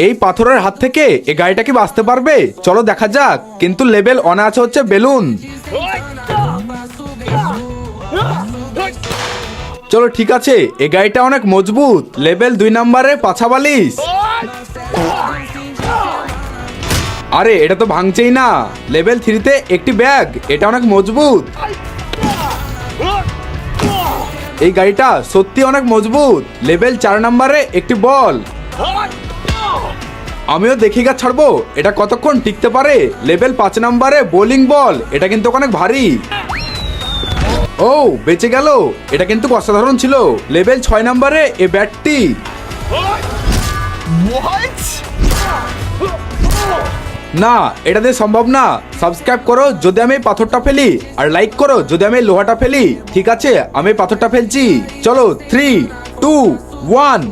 এই পাথরের হাত থেকে এই গাড়িটা কি বাঁচতে পারবে? চলো দেখা যাক। কিন্তু লেভেল অনে আছে হচ্ছে বেলুন। চলো ঠিক আছে, এই গাড়িটা অনেক মজবুত। লেভেল 2 নম্বরে পাছা বালিশ। আরে এটা তো ভাঙছেই না। লেভেল 3-তে একটি ব্যাগ, এটা অনেক মজবুত। এই গাড়িটা সত্যি অনেক মজবুত। লেভেল 4 নম্বরে একটি বল। আমিও দেখি গা ছাড়বো এটা কতক্ষণ টিকতে পারে। লেভেল 5 নম্বরে বোলিং বল, এটা কিন্তু অনেক ভারী। ও বেঁচে গেল, এটা কিন্তু অসাধারণ ছিল। লেভেল 6 নম্বরে এই ব্যাটটি। না, এটা দিয়ে সম্ভব না। সাবস্ক্রাইব করো যদি আমি এই পাথরটা ফেলি, আর লাইক করো যদি আমি এই লোহাটা ফেলি। ঠিক আছে, আমি এই পাথরটা ফেলছি। চলো 3, 2, 1